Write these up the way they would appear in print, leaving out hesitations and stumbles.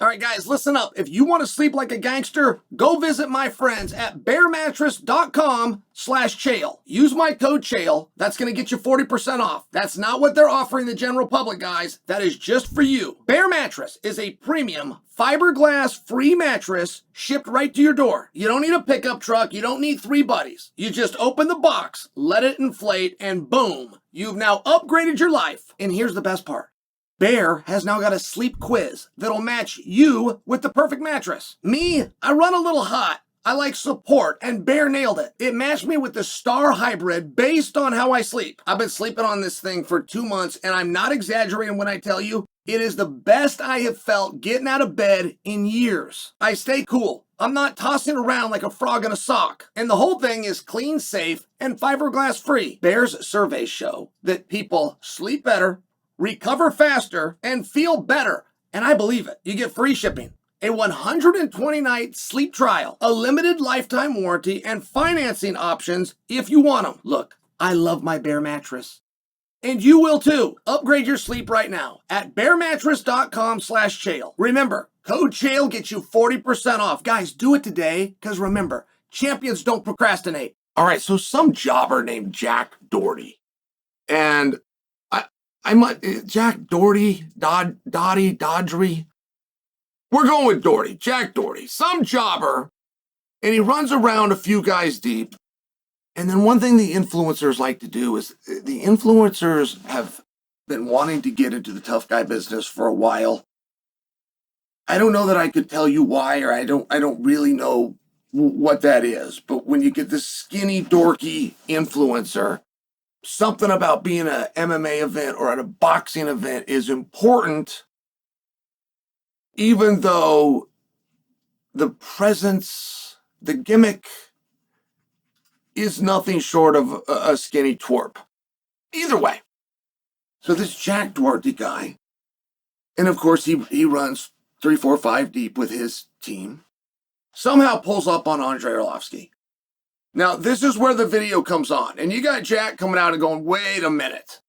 All right, guys, listen up. If you want to sleep like a gangster, go visit my friends at bearmattress.com/Chael. Use my code Chael. That's going to get you 40% off. That's not what they're offering the general public, guys. That is just for you. Bear Mattress is a premium fiberglass-free mattress shipped right to your door. You don't need a pickup truck. You don't need 3 buddies. You just open the box, let it inflate, and boom, you've now upgraded your life. And here's the best part. Bear has now got a sleep quiz that'll match you with the perfect mattress. Me, I run a little hot. I like support, and Bear nailed it. It matched me with the Star Hybrid based on how I sleep. I've been sleeping on this thing for 2 months, and I'm not exaggerating when I tell you, it is the best I have felt getting out of bed in years. I stay cool. I'm not tossing around like a frog in a sock. And the whole thing is clean, safe, and fiberglass free. Bear's surveys show that people sleep better, recover faster, and feel better. And I believe it. You get free shipping, a 120-night sleep trial, a limited lifetime warranty, and financing options if you want them. Look, I love my Bear mattress. And you will too. Upgrade your sleep right now at bearmattress.com/Chael. Remember, code Chael gets you 40% off. Guys, do it today, because remember, champions don't procrastinate. All right, so some jobber named Jack Doherty. And Jack Doherty, Dodry. We're going with Doherty, Jack Doherty, some jobber, and he runs around a few guys deep. And then one thing the influencers like to do is the influencers have been wanting to get into the tough guy business for a while. I don't know that I could tell you why, or I don't really know what that is. But when you get this skinny, dorky influencer, something about being an MMA event or at a boxing event is important, even though the presence, the gimmick, is nothing short of a skinny twerp. Either way. So this Jack Doherty guy, and of course he runs 3, 4, 5 deep with his team, somehow pulls up on Andrei Arlovski. Now, this is where the video comes on, and you got Jack coming out and going, wait a minute.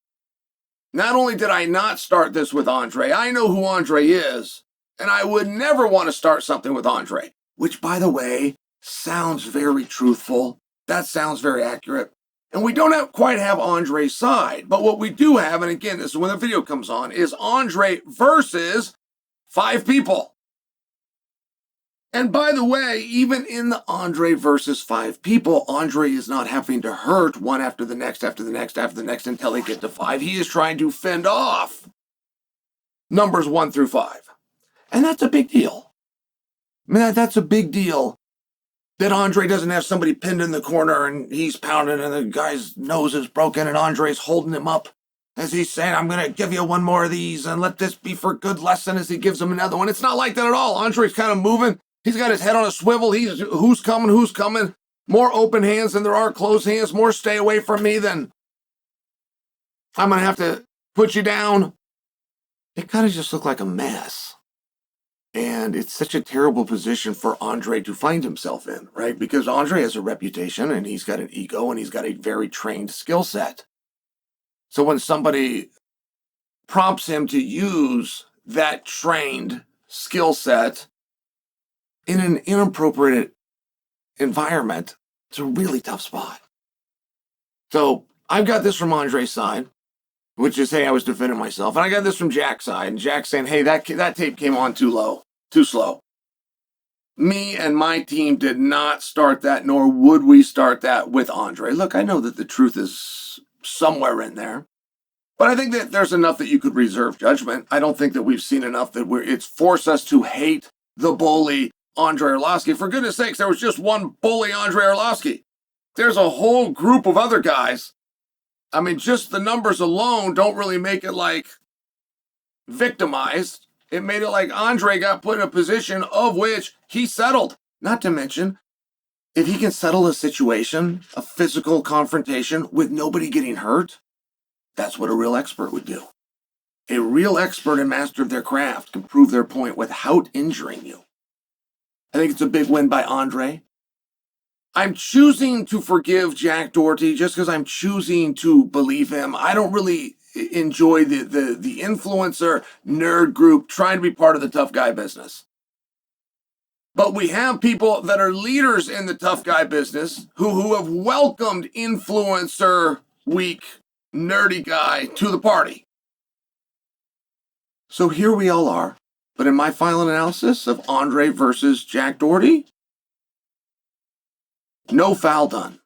Not only did I not start this with Andrei, I know who Andrei is, and I would never want to start something with Andrei, which, by the way, sounds very truthful. That sounds very accurate. And we don't quite have Andrei's side, but what we do have, and again, this is when the video comes on, is Andrei versus 5 people. And by the way, even in the Andrei versus 5 people, Andrei is not having to hurt one after the next, after the next, after the next, until they get to 5. He is trying to fend off numbers 1 through 5. And that's a big deal. I mean, that's a big deal that Andrei doesn't have somebody pinned in the corner and he's pounding and the guy's nose is broken and Andrei's holding him up as he's saying, I'm going to give you one more of these and let this be for a good lesson, as he gives him another one. It's not like that at all. Andrei's kind of moving. He's got his head on a swivel. He's who's coming. More open hands than there are closed hands. More stay away from me than I'm going to have to put you down. It kind of just looked like a mess. And it's such a terrible position for Andrei to find himself in, right? Because Andrei has a reputation and he's got an ego and he's got a very trained skill set. So when somebody prompts him to use that trained skill set in an inappropriate environment, it's a really tough spot. So I've got this from Andrei's side, which is, hey, I was defending myself. And I got this from Jack's side, and Jack's saying, hey, that tape came on too low, too slow. Me and my team did not start that, nor would we start that with Andrei. Look, I know that the truth is somewhere in there, but I think that there's enough that you could reserve judgment. I don't think that we've seen enough that it's forced us to hate the bully Andrei Arlovski. For goodness sakes, there was just one bully Andrei Arlovski. There's a whole group of other guys. I mean, just the numbers alone don't really make it like victimized. It made it like Andrei got put in a position of which he settled. Not to mention, if he can settle a situation, a physical confrontation with nobody getting hurt, that's what a real expert would do. A real expert and master of their craft can prove their point without injuring you. I think it's a big win by Andrei. I'm choosing to forgive Jack Doherty just because I'm choosing to believe him. I don't really enjoy the influencer nerd group, trying to be part of the tough guy business. But we have people that are leaders in the tough guy business who have welcomed influencer weak nerdy guy to the party. So here we all are. But in my final analysis of Andrei versus Jack Doherty, no foul done.